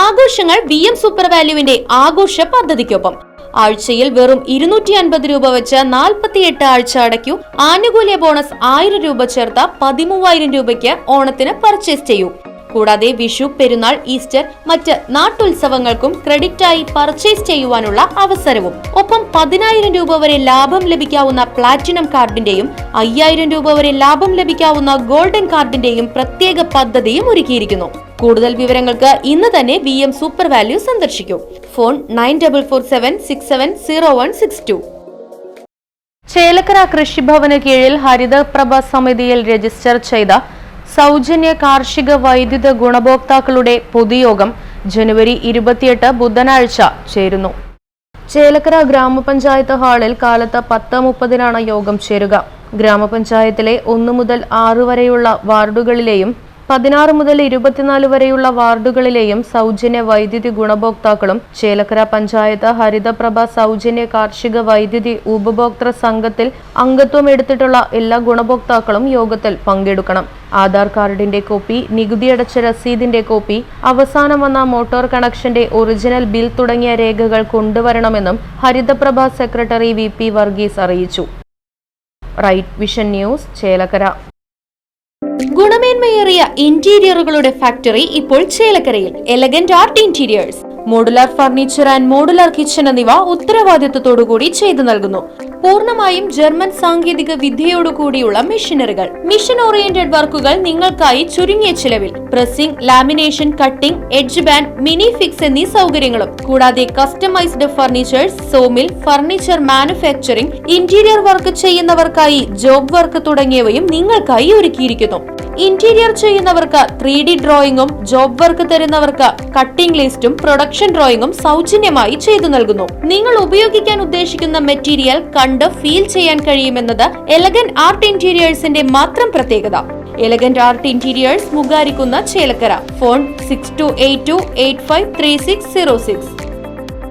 ആഘോഷങ്ങൾ VM super വാല്യുവിന്റെ ആഘോഷ പദ്ധതിക്കൊപ്പം ആഴ്ചയിൽ വെറും 250 രൂപ വെച്ച് 48 ആഴ്ച അടയ്ക്കൂ. ആനുകൂല്യ ബോണസ് 1000 രൂപ ചേർത്ത 13000 രൂപയ്ക്ക് ഓണത്തിന് പർച്ചേസ് ചെയ്യൂ. കൂടാതെ വിഷു, പെരുന്നാൾ, ഈസ്റ്റർ, മറ്റ് നാട്ടുത്സവങ്ങൾക്കും ക്രെഡിറ്റായി പർച്ചേസ് ചെയ്യുവാനുള്ള അവസരവും. ഒപ്പം 10000 രൂപ വരെ ലാഭം ലഭിക്കാവുന്ന പ്ലാറ്റിനം കാർഡിന്റെയും 5000 രൂപ വരെ ലാഭം ലഭിക്കാവുന്ന ഗോൾഡൻ കാർഡിന്റെയും പ്രത്യേക പദ്ധതിയും ഒരുക്കിയിരിക്കുന്നു. കൂടുതൽ വിവരങ്ങൾക്ക് ഇന്ന് തന്നെ VM സൂപ്പർ വാല്യൂ സന്ദർശിക്കൂ. ഫോൺ 9447670162. ചേലക്കര കൃഷിഭവന് കീഴിൽ ഹരിതപ്രഭ സമിതിയിൽ രജിസ്റ്റർ ചെയ്ത സൗജന്യ കാർഷിക വൈദ്യുത ഗുണഭോക്താക്കളുടെ പൊതുയോഗം ജനുവരി 28 ബുധനാഴ്ച ചേരുന്നു. ചേലക്കര ഗ്രാമപഞ്ചായത്ത് ഹാളിൽ കാലത്ത് 10:30 യോഗം ചേരുക. ഗ്രാമപഞ്ചായത്തിലെ 1 മുതൽ 6 വരെയുള്ള വാർഡുകളിലെയും 16 മുതൽ 24 വരെയുള്ള വാർഡുകളിലെയും സൗജന്യ വൈദ്യുതി ഗുണഭോക്താക്കളും ചേലക്കര പഞ്ചായത്ത് ഹരിതപ്രഭ സൗജന്യ കാർഷിക വൈദ്യുതി ഉപഭോക്തൃ സംഘത്തിൽ അംഗത്വം എടുത്തിട്ടുള്ള എല്ലാ ഗുണഭോക്താക്കളും യോഗത്തിൽ പങ്കെടുക്കണം. ആധാർ കാർഡിന്റെ കോപ്പി, നികുതിയടച്ച രസീതിന്റെ കോപ്പി, അവസാനം വന്ന മോട്ടോർ കണക്ഷന്റെ ഒറിജിനൽ ബിൽ തുടങ്ങിയ രേഖകൾ കൊണ്ടുവരണമെന്നും ഹരിതപ്രഭ സെക്രട്ടറി VP വർഗീസ് അറിയിച്ചു. Right vision news, Chelakkara. ഗുണമേന്മയേറിയ ഇന്റീരിയറുകളുടെ factory ഇപ്പോൾ ചേലക്കരയിൽ. Elegant art interiors, modular furniture and modular kitchen എന്നിവ ഉത്തരവാദിത്വത്തോടുകൂടി ചെയ്തു നൽകുന്നു. പൂർണ്ണമായും ജർമ്മൻ സാങ്കേതിക വിദ്യയോടുകൂടിയുള്ള മെഷീനറികൾ, മിഷൻ ഓറിയന്റഡ് വർക്കുകൾ നിങ്ങൾക്കായി ചുരുങ്ങിയ ചിലവിൽ. Pressing, lamination, cutting, edge band, mini fix എന്നീ സൗകര്യങ്ങളും. കൂടാതെ customised furnitures, sawmill, furniture manufacturing, interior work ചെയ്യുന്നവർക്കായി ജോബ് വർക്ക് തുടങ്ങിയവയും നിങ്ങൾക്കായി ഒരുക്കിയിരിക്കുന്നു. ഇന്റീരിയർ ചെയ്യുന്നവർക്ക് 3D ഡ്രോയിങ്ങും, ജോബ് വർക്ക് തരുന്നവർക്ക് കട്ടിംഗ് ലിസ്റ്റും പ്രൊഡക്ഷൻ ഡ്രോയിങ്ങും സൗജന്യമായി ചെയ്തു നൽകുന്നു. നിങ്ങൾ ഉപയോഗിക്കാൻ ഉദ്ദേശിക്കുന്ന മെറ്റീരിയൽ കണ്ട് ഫീൽ ചെയ്യാൻ കഴിയുമെന്നത് എലഗന്റ് ആർട്ട് ഇന്റീരിയേഴ്സിന്റെ മാത്രം പ്രത്യേകത. എലഗന്റ് ആർട്ട് ഇന്റീരിയേഴ്സ്, മുഗാരിക്കുന്ന, ചേലക്കര. ഫോൺ 6282853606.